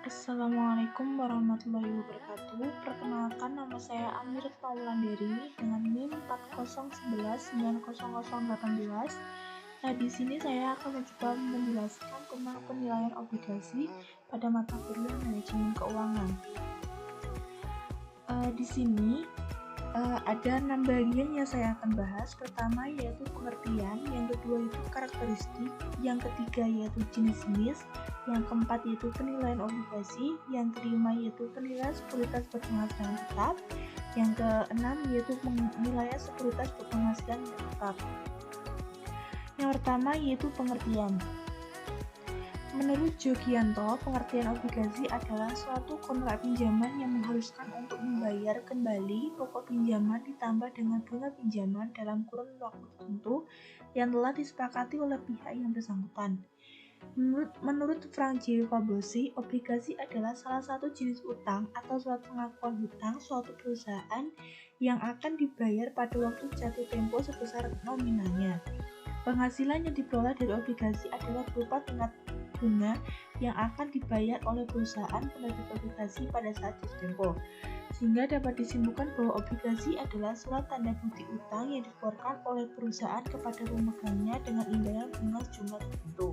Assalamualaikum warahmatullahi wabarakatuh. Perkenalkan, nama saya Amir Paulanderi dengan NIM 401190018. Nah, di sini saya akan mencoba menjelaskan tentang penilaian obligasi pada mata kuliah manajemen keuangan. Di sini ada 6 bagian yang saya akan bahas. Pertama yaitu pengertian, yang kedua itu karakteristik, yang ketiga yaitu jenis-jenis, yang keempat yaitu penilaian obligasi, yang kelima yaitu penilaian sekuritas berpenghasilan tetap, yang keenam yaitu penilaian sekuritas berpenghasilan tetap. Yang pertama yaitu pengertian. Menurut Jogianto, pengertian obligasi adalah suatu kontrak pinjaman yang mengharuskan untuk membayar kembali pokok pinjaman ditambah dengan bunga pinjaman dalam kurun waktu tertentu yang telah disepakati oleh pihak yang bersangkutan. Menurut Frank J. Fabozzi, obligasi adalah salah satu jenis utang atau surat pengakuan hutang suatu perusahaan yang akan dibayar pada waktu jatuh tempo sebesar nominalnya. Penghasilan yang diperoleh dari obligasi adalah berupa tingkat bunga yang akan dibayar oleh perusahaan penerbit obligasi pada saat jatuh tempo, sehingga dapat disimpulkan bahwa obligasi adalah surat tanda bukti utang yang dikeluarkan oleh perusahaan kepada pemegangnya dengan imbalan bunga sejumlah tertentu.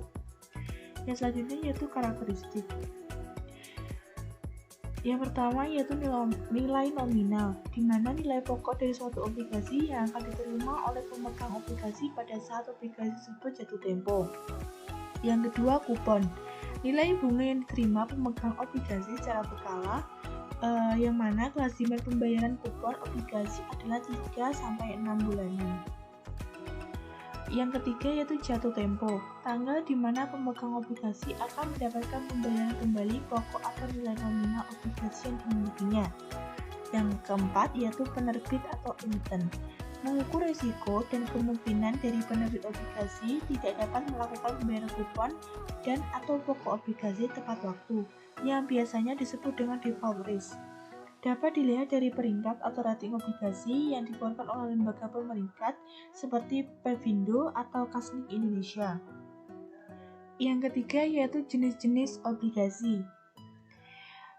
Yang selanjutnya yaitu karakteristik. Yang pertama yaitu nilai nominal, di mana nilai pokok dari suatu obligasi yang akan diterima oleh pemegang obligasi pada saat obligasi tersebut jatuh tempo. Yang kedua, kupon, nilai bunga yang diterima pemegang obligasi secara berkala, yang mana kelaziman pembayaran kupon obligasi adalah 3-6 bulanan. Yang ketiga yaitu jatuh tempo, tanggal di mana pemegang obligasi akan mendapatkan pembayaran kembali pokok atau nilai nominal obligasi yang dimilikinya. Yang keempat yaitu penerbit atau emiten, mengukur risiko dan kemungkinan dari penerbit obligasi tidak dapat melakukan pembayaran kupon dan atau pokok obligasi tepat waktu, yang biasanya disebut dengan default risk. Dapat dilihat dari peringkat atau rating obligasi yang dikeluarkan oleh lembaga pemeringkat seperti Pevindo atau Kasnik Indonesia. Yang ketiga yaitu jenis-jenis obligasi.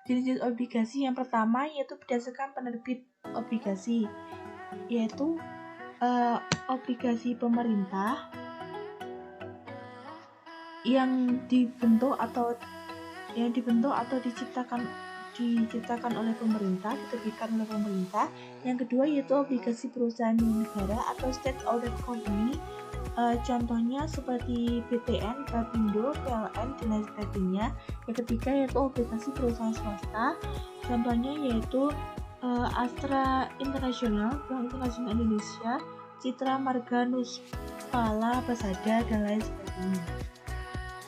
Jenis-jenis obligasi yang pertama yaitu berdasarkan penerbit obligasi, yaitu obligasi pemerintah yang dibentuk atau diciptakan oleh pemerintah, diterbitkan oleh pemerintah. Yang kedua yaitu obligasi perusahaan milik negara atau state owned company, contohnya seperti BTN, Bapindo, PLN, dan lain sebagainya. Yang ketiga yaitu obligasi perusahaan swasta, contohnya yaitu Astra International, Bank Internasional Indonesia, Citra Marga Nuspala Persada, dan lain sebagainya.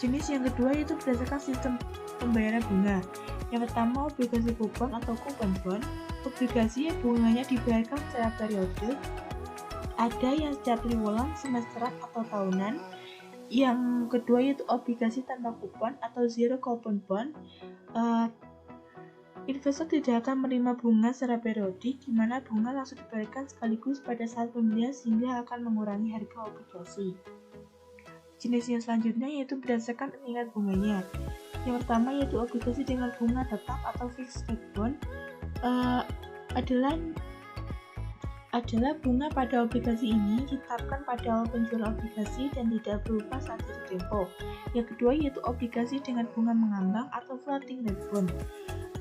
Jenis yang kedua yaitu berdasarkan sistem pembayaran bunga. Yang pertama obligasi kupon atau coupon bond, obligasi yang bunganya dibayarkan secara periode, ada yang setiap triwulan, semesteran, atau tahunan. Yang kedua yaitu obligasi tanpa kupon atau zero coupon bond. Investor tidak akan menerima bunga secara periodik, di mana bunga langsung dibayarkan sekaligus pada saat pembelian sehingga akan mengurangi harga obligasi. Jenis yang selanjutnya yaitu berdasarkan tingkat bunganya. Yang pertama yaitu obligasi dengan bunga tetap atau fixed rate bond, adalah bunga pada obligasi ini ditetapkan pada awal penjualan obligasi dan tidak berubah saat jatuh tempo. Yang kedua yaitu obligasi dengan bunga mengambang atau floating rate bond.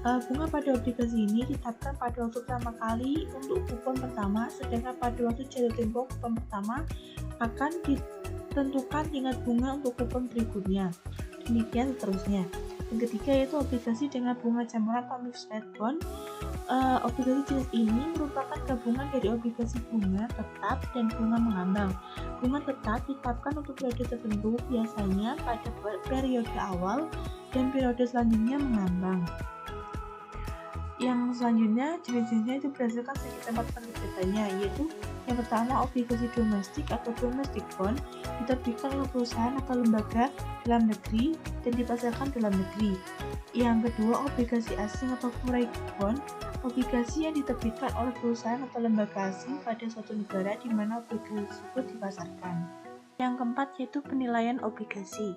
Bunga pada obligasi ini ditetapkan pada waktu pertama kali untuk kupon pertama, sedangkan pada waktu jatuh tempo kupon pertama akan ditentukan tingkat bunga untuk kupon berikutnya. Demikian seterusnya. Yang ketiga yaitu obligasi dengan bunga campuran atau mixed rate bond. Obligasi jenis ini merupakan gabungan dari obligasi bunga tetap dan bunga mengambang. Bunga tetap ditetapkan untuk periode tertentu, biasanya pada periode awal, dan periode selanjutnya mengambang. Yang selanjutnya jenis-jenisnya itu berdasarkan segi tempat penerbitannya, yaitu yang pertama obligasi domestik atau domestic bond, diterbitkan oleh perusahaan atau lembaga dalam negeri dan dipasarkan dalam negeri. Yang kedua obligasi asing atau foreign bond, obligasi yang diterbitkan oleh perusahaan atau lembaga asing pada suatu negara di mana obligasi tersebut dipasarkan. Yang keempat yaitu penilaian obligasi.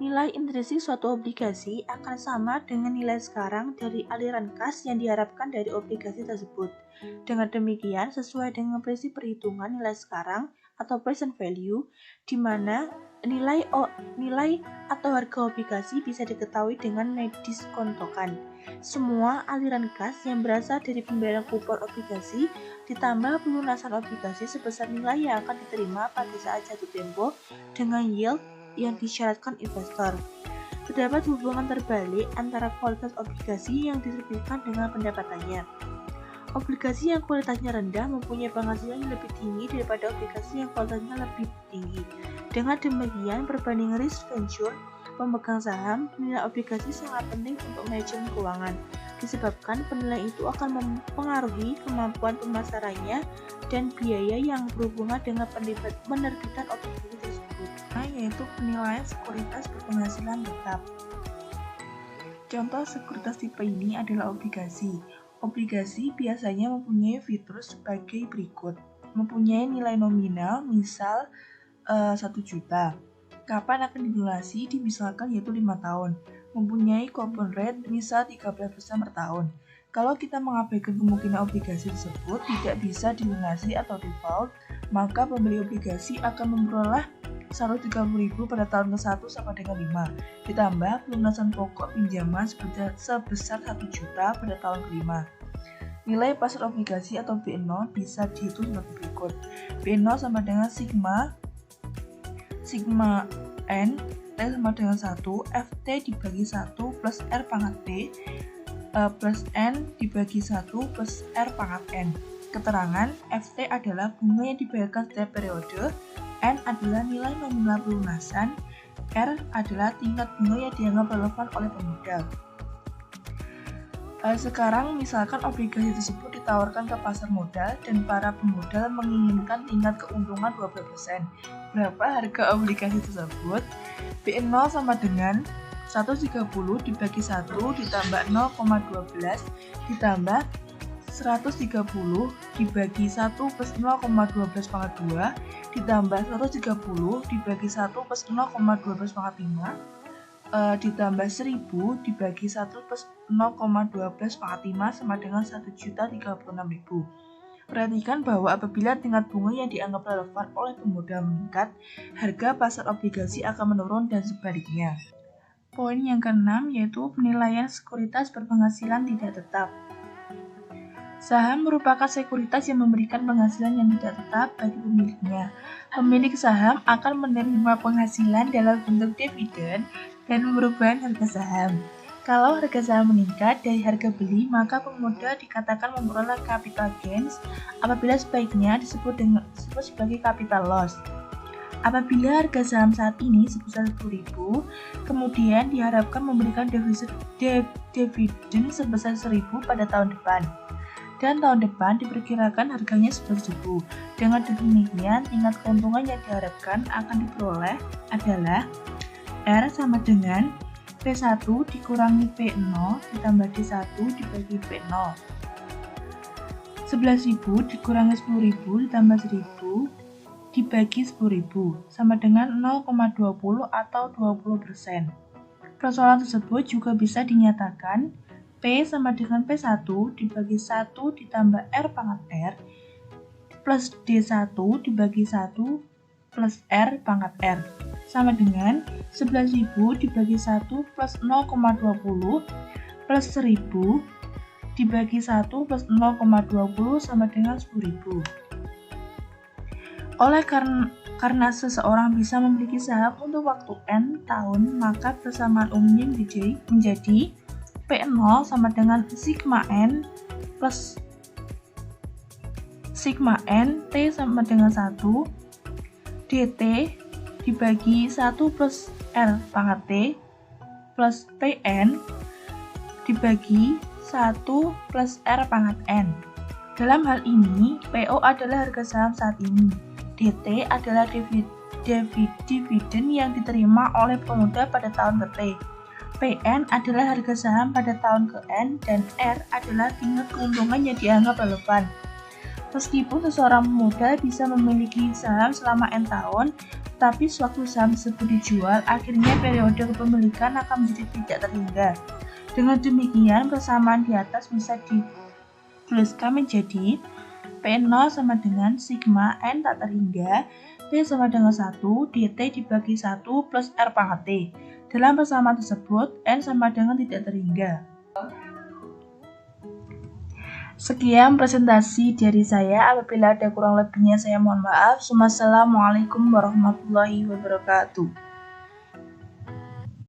Nilai intrinsik suatu obligasi akan sama dengan nilai sekarang dari aliran kas yang diharapkan dari obligasi tersebut. Dengan demikian, sesuai dengan prinsip perhitungan nilai sekarang atau present value, di mana nilai atau harga obligasi bisa diketahui dengan mendiskontokan semua aliran kas yang berasal dari pembayaran kupon obligasi ditambah pelunasan obligasi sebesar nilai yang akan diterima pada saat jatuh tempo dengan yield yang disyaratkan investor. Terdapat hubungan terbalik antara kualitas obligasi yang diterbitkan dengan pendapatannya. Obligasi yang kualitasnya rendah mempunyai penghasilan yang lebih tinggi daripada obligasi yang kualitasnya lebih tinggi. Dengan demikian, perbandingan risk venture pemegang saham, penilaian obligasi sangat penting untuk manajemen keuangan. Disebabkan penilaian itu akan mempengaruhi kemampuan pemasarannya dan biaya yang berhubungan dengan penerbitan obligasi tersebut, yaitu penilaian sekuritas berpenghasilan tetap. Contoh sekuritas tipe ini adalah obligasi. Obligasi biasanya mempunyai fitur sebagai berikut. Mempunyai nilai nominal, misal 1 juta. Kapan akan dilunasi, dimisalkan yaitu 5 tahun. Mempunyai coupon rate, misal 13% per tahun. Kalau kita mengabaikan kemungkinan obligasi tersebut tidak bisa dilunasi atau default, maka pembeli obligasi akan memperoleh 130.000 pada tahun ke-1 sampai dengan 5, ditambah pelunasan pokok pinjaman sebesar 1 juta pada tahun ke-5. Nilai pasar obligasi atau B0 bisa dihitung sebagai berikut. B0 sama dengan sigma N, T sama dengan 1, FT dibagi 1 plus R pangkat T plus N dibagi 1 plus R pangkat N. Keterangan, FT adalah bunga yang dibayarkan setiap periode, N adalah nilai nominal pelunasan, R adalah tingkat bunga yang dianggap relevan oleh pemodal. Sekarang misalkan obligasi tersebut ditawarkan ke pasar modal dan para pemodal menginginkan tingkat keuntungan 12%. Berapa harga obligasi tersebut? B0 sama dengan 130 dibagi 1 ditambah 0,12 ditambah 130 dibagi 1 plus 0,12 pangkat 2 ditambah 130 dibagi 1 plus 0,12 pangkat 5 ditambah 1000 dibagi 1 plus 0,12 pangkat 5 sama dengan 1.036.000. Perhatikan bahwa apabila tingkat bunga yang dianggap relevan oleh pemodal meningkat, harga pasar obligasi akan menurun dan sebaliknya. Poin yang keenam yaitu penilaian sekuritas berpenghasilan tidak tetap. Saham merupakan sekuritas yang memberikan penghasilan yang tidak tetap bagi pemiliknya. Pemilik saham akan menerima penghasilan dalam bentuk dividen dan perubahan harga saham. Kalau harga saham meningkat dari harga beli, maka pemodal dikatakan memperoleh capital gains, apabila sebaiknya disebut sebagai capital loss. Apabila harga saham saat ini sebesar 10.000, kemudian diharapkan memberikan dividen sebesar 1.000 pada tahun depan. Dan tahun depan diperkirakan harganya 11.000. Dengan demikian, tingkat keuntungan yang diharapkan akan diperoleh adalah R sama dengan P1 dikurangi P0 ditambah D1 dibagi P0. 11.000 dikurangi 10.000 ditambah 1.000 dibagi 10.000 sama dengan 0,20 atau 20%. Persoalan tersebut juga bisa dinyatakan P sama dengan P1 dibagi 1 ditambah R pangkat R plus D1 dibagi 1 plus R pangkat R sama dengan 11.000 dibagi 1 plus 0,20 plus 1.000 dibagi 1 plus 0,20 sama dengan 10.000. Karena seseorang bisa memiliki saham untuk waktu N tahun, maka persamaan umumnya menjadi P0 sama dengan sigma N plus sigma N T sama dengan 1 DT dibagi 1 plus R pangkat T plus PN dibagi 1 plus R pangkat N. Dalam hal ini, PO adalah harga saham saat ini. DT adalah dividen yang diterima oleh pemodal pada tahun ke-T. PN adalah harga saham pada tahun ke-N dan R adalah tingkat keuntungan yang dianggap relevan. Meskipun seseorang pemodal bisa memiliki saham selama N tahun, Tetapi sewaktu saham tersebut dijual, akhirnya periode kepemilikan akan menjadi tidak terhingga. Dengan demikian, persamaan di atas bisa dituliskan menjadi P0 sama dengan sigma N tak terhingga, T sama dengan 1, dt dibagi 1 plus R pangkat T. Dalam persamaan tersebut, N sama dengan tidak terhingga. Sekian presentasi dari saya. Apabila ada kurang lebihnya saya mohon maaf. Wassalamualaikum warahmatullahi wabarakatuh.